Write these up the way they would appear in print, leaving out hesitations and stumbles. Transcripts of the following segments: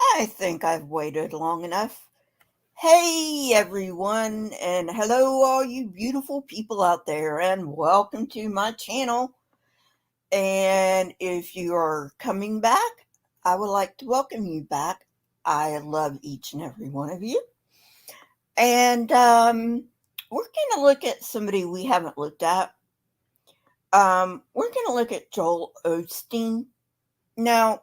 I think I've waited long enough. Hey everyone, and hello all you beautiful people out there, and welcome to my channel. And if you are coming back, I would like to welcome you back. I love each and every one of you. And we're going to look at somebody we haven't looked at. We're going to look at Joel Osteen. Now,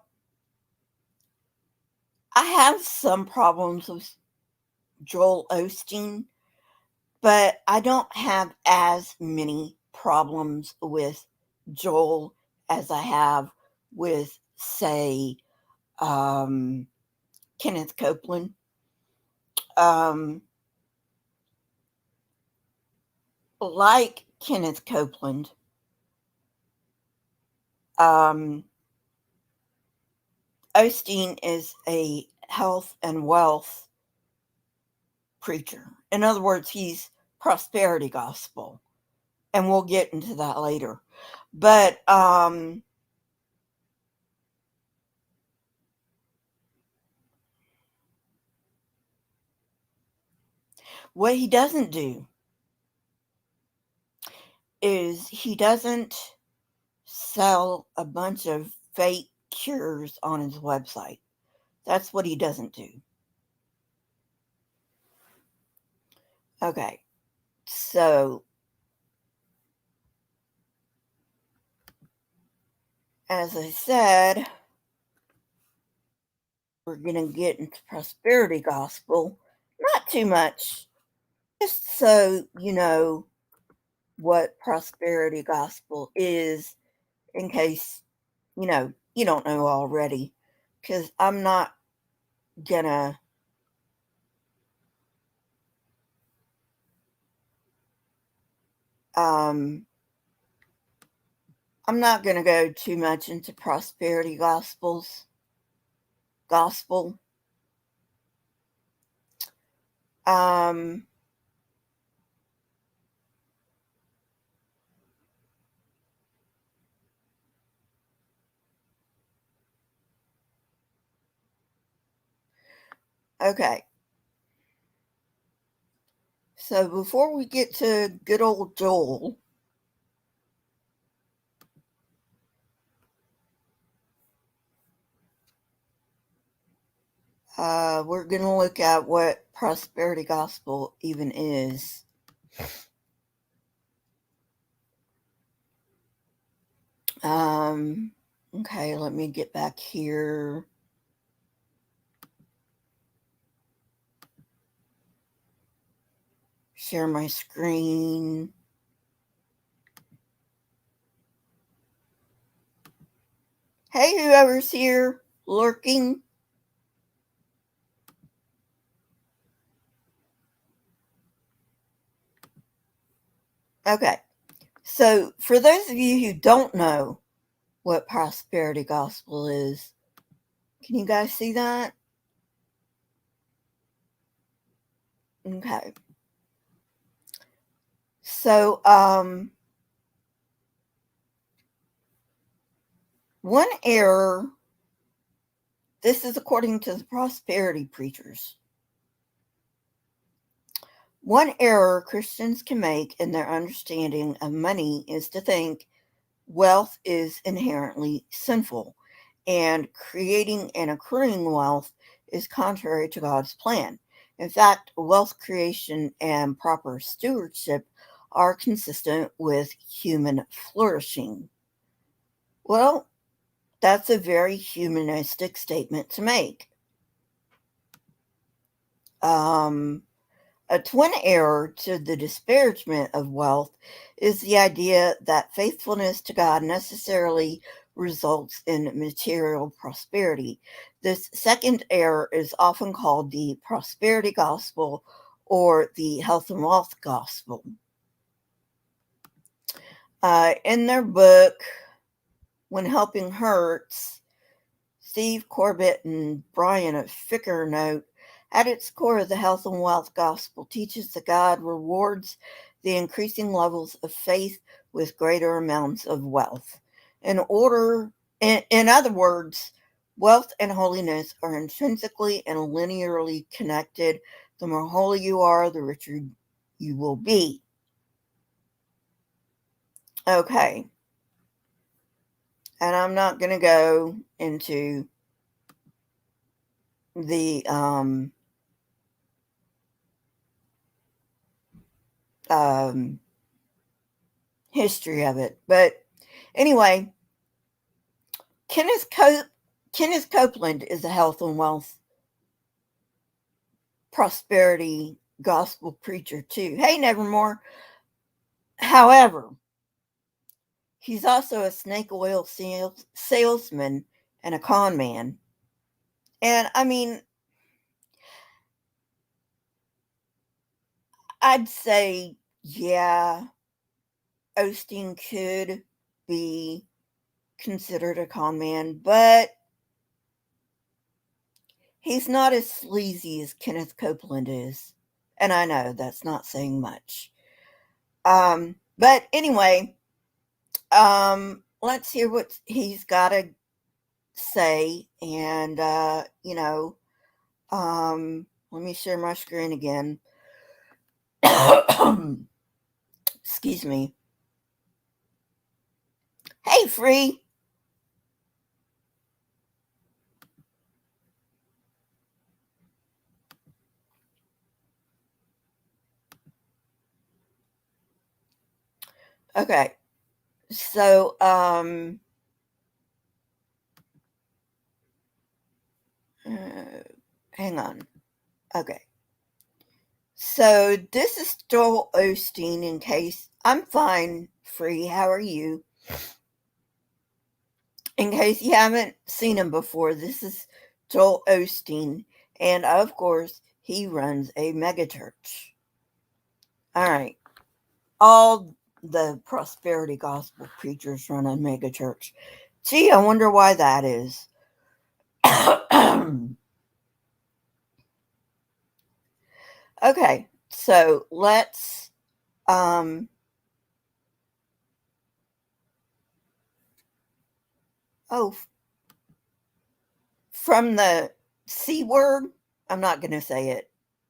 I have some problems with Joel Osteen, but I don't have as many problems with Joel as I have with, say, um, Kenneth Copeland. Um, like Kenneth Copeland, um, Osteen is a health and wealth preacher. In other words, he's prosperity gospel, and we'll get into that later. But what he doesn't do is he doesn't sell a bunch of fake cures on his website. That's what he doesn't do. Okay, so as I said, we're going to get into prosperity gospel. Not too much, just so you know what prosperity gospel is, in case you don't know already, because gonna um I'm not gonna go too much into prosperity gospel. Um okay. So before we get to good old Joel, we're going to look at what prosperity gospel even is. Um, okay, let me get back here. Share my screen. Hey, whoever's here lurking. Okay, so for those of you who don't know what prosperity gospel is, can you guys see that? Okay. So, one error, this is according to the prosperity preachers. One error Christians can make in their understanding of money is to think wealth is inherently sinful, and creating and accruing wealth is contrary to God's plan. In fact, wealth creation and proper stewardship are consistent with human flourishing. Well, that's a very humanistic statement to make. Um, A twin error to the disparagement of wealth is the idea that faithfulness to God necessarily results in material prosperity. This second error is often called the prosperity gospel or the health and wealth gospel. In their book, When Helping Hurts, Steve Corbett and Brian Ficker note, at its core, the health and wealth gospel teaches that God rewards the increasing levels of faith with greater amounts of wealth. In other words, Wealth and holiness are intrinsically and linearly connected. The more holy you are, the richer you will be. Okay. And I'm not going to go into the history of it. But anyway, Kenneth Copeland is a health and wealth prosperity gospel preacher too. Hey, Nevermore. However, he's also a snake oil salesman and a con man. And I mean, I'd say, yeah, Osteen could be considered a con man, but he's not as sleazy as Kenneth Copeland is. And I know that's not saying much. But anyway, let's hear what he's got to say. And, let me share my screen again. Excuse me. Hey, Free. Okay. So, hang on. Okay. So this is Joel Osteen. In case I'm fine, Free. How are you? In case you haven't seen him before, this is Joel Osteen, and of course, he runs a megachurch. All right, all the prosperity gospel preachers run a megachurch. Gee, I wonder why that is. Okay, so let's from the C word, I'm not going to say it,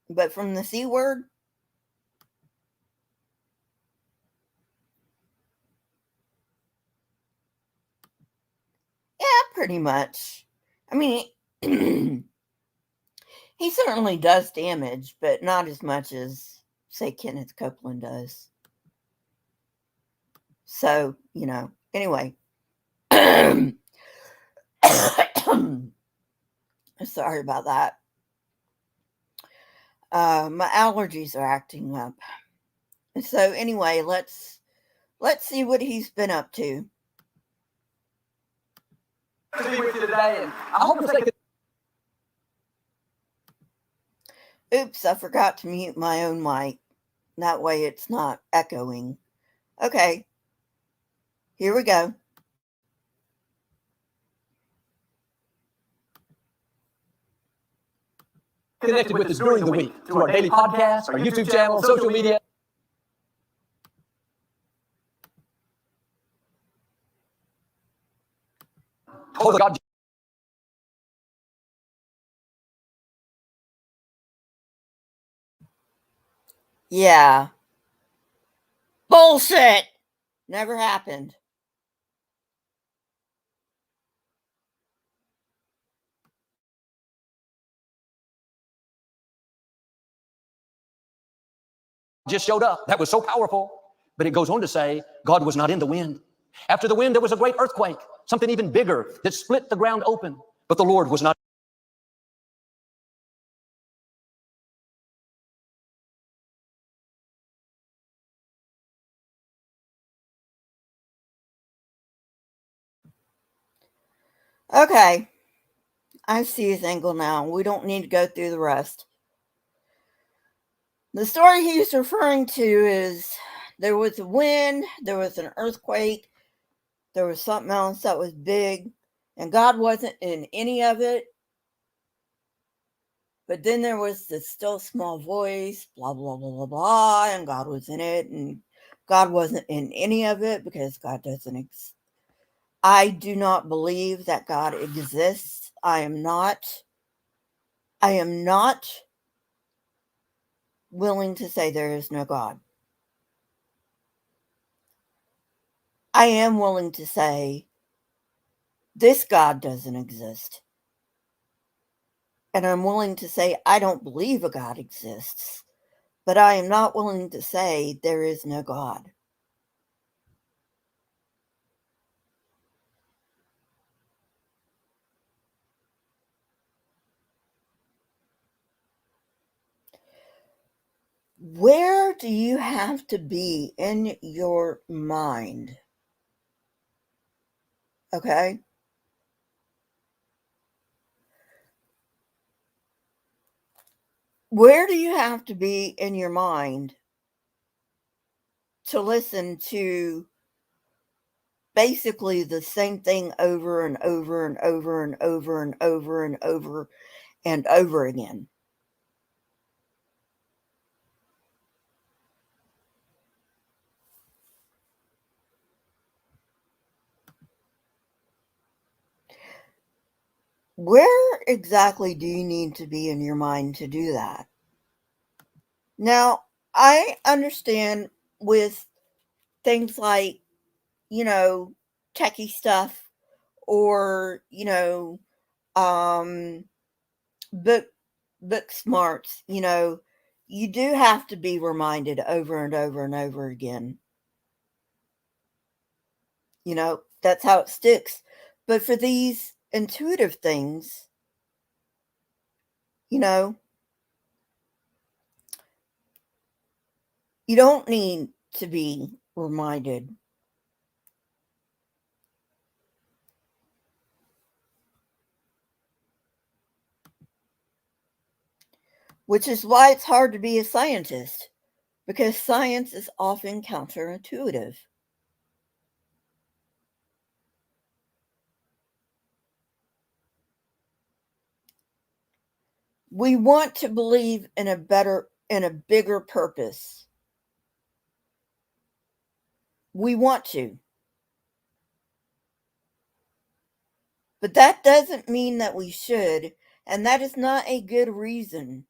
but from the C word, yeah, pretty much. I mean, he certainly does damage, but not as much as, say, Kenneth Copeland does. So, anyway. Sorry about that. My allergies are acting up. So anyway, let's see what he's been up to. To be with you today, and I hope you'll take Oops, I forgot to mute my own mic. That way it's not echoing. Okay, here we go. connected with us during the week through our daily podcasts, our YouTube channel, social media. Oh, God. Yeah. Bullshit! Never happened. Just showed up. That was so powerful. But it goes on to say, God was not in the wind. After the wind, there was a great earthquake, something even bigger that split the ground open. But the Lord was not. Okay. I see his angle now. We don't need to go through the rest. The story he's referring to is there was a wind, there was an earthquake, there was something else that was big, and God wasn't in any of it. But then there was this still small voice, blah, blah, blah, blah, blah, and God was in it, and God wasn't in any of it because God doesn't I do not believe that God exists I am not willing to say there is no God. I am willing to say this God doesn't exist. And I'm willing to say I don't believe a God exists, but I am not willing to say there is no God. Where do you have to be in your mind? Okay? Where do you have to be in your mind to listen to basically the same thing over and over and over and over and over and over and over again? Where exactly do you need to be in your mind to do that? Now, I understand with things like, you know, techie stuff or, um, book book smarts, you do have to be reminded over and over and over again. That's how it sticks. But for these intuitive things, you know, you don't need to be reminded. Which is why it's hard to be a scientist, because science is often counterintuitive. We want to believe in a bigger purpose. We want to. But that doesn't mean that we should, and that is not a good reason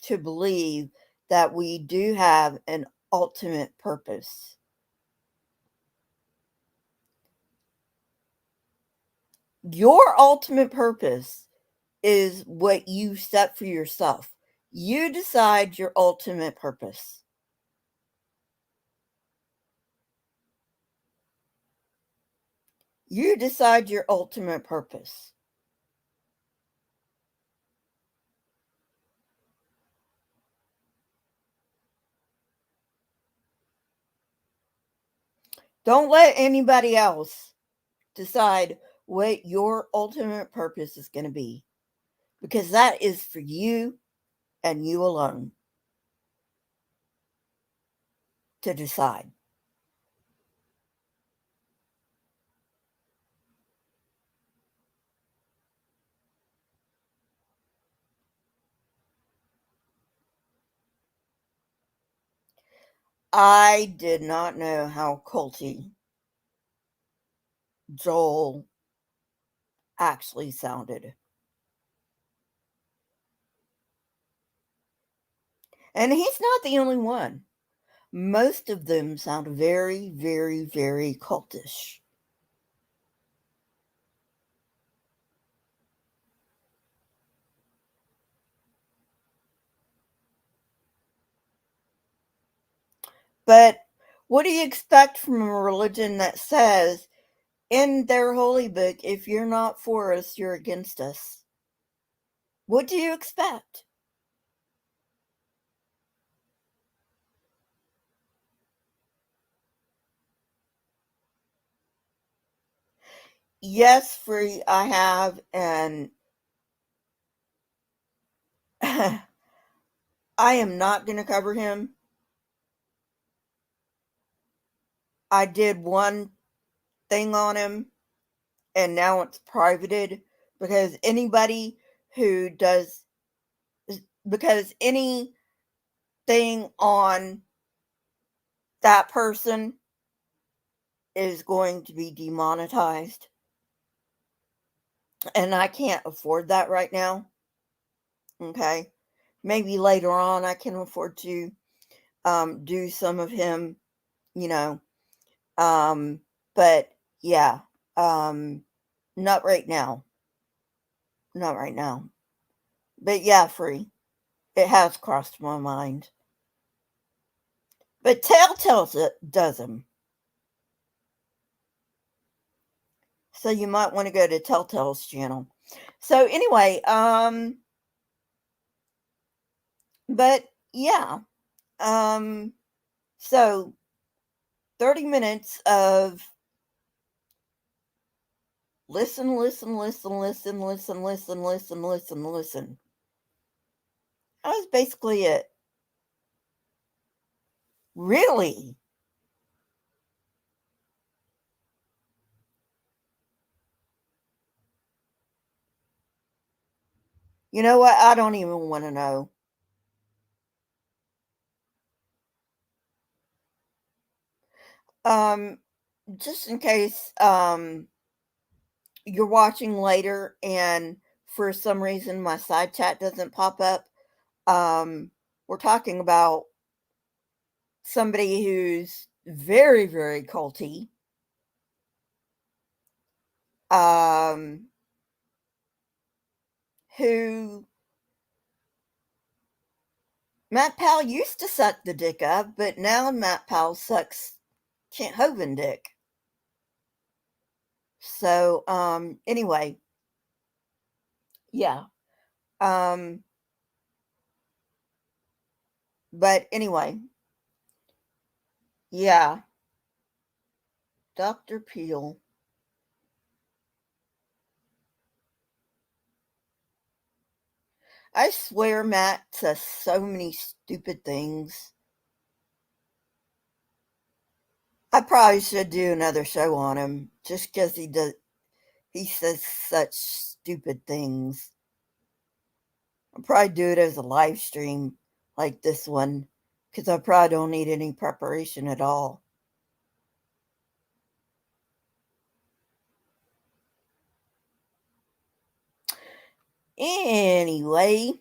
to believe that we do have an ultimate purpose. Your ultimate purpose is what you set for yourself. You decide your ultimate purpose. You decide your ultimate purpose. Don't let anybody else decide what your ultimate purpose is going to be, because that is for you and you alone to decide. I did not know how culty Joel actually sounded. And he's not the only one. Most of them sound very, very, very cultish. But what do you expect from a religion that says in their holy book, if you're not for us, you're against us? What do you expect? Yes, free, I have, and I am not going to cover him. I did one thing on him, and now it's privated because who does because anything on that person is going to be demonetized. and I can't afford that right now. Okay. Maybe later on I can afford to do some of him, you know. But yeah, um, not right now. Not right now. But yeah, free. It has crossed my mind. But Telltale does them. So you might want to go to Telltale's channel. So anyway, but yeah, um, so 30 minutes of listen, listen, listen, listen, listen, listen, listen, listen, listen. That was basically it. Really? You know what? I don't even want to know. Um, just in case you're watching later and for some reason my side chat doesn't pop up, we're talking about somebody who's very, very culty. Um, who Matt Powell used to suck the dick of, but now Matt Powell sucks Kent Hovind dick. So, anyway, yeah. Um, but anyway, yeah. Dr. Peel. I swear Matt says so many stupid things. I probably should do another show on him just because he says such stupid things. I'll probably do it as a live stream like this one because I probably don't need any preparation at all. Anyway,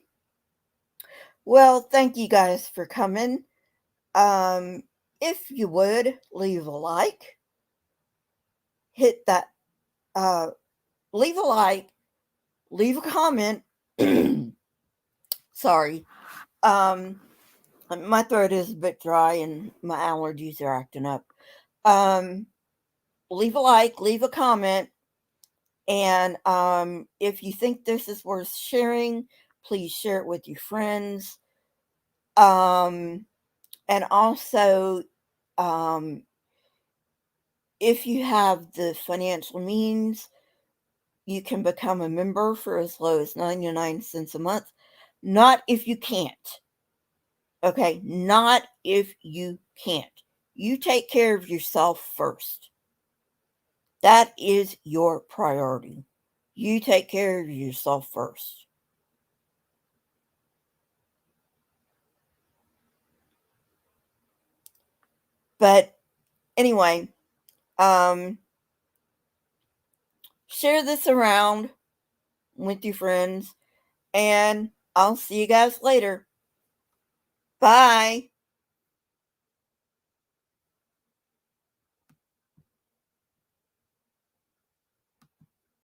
well, thank you guys for coming. If you would leave a like, hit that, leave a like, leave a comment. Sorry. My throat is a bit dry and my allergies are acting up. Um, leave a like, leave a comment, and if you think this is worth sharing, please share it with your friends. And also, um, if you have the financial means, you can become a member for as low as 99 cents a month. Not if you can't. Okay, not if you can't. You take care of yourself first. That is your priority. You take care of yourself first. But anyway, um, share this around with your friends, and I'll see you guys later. Bye.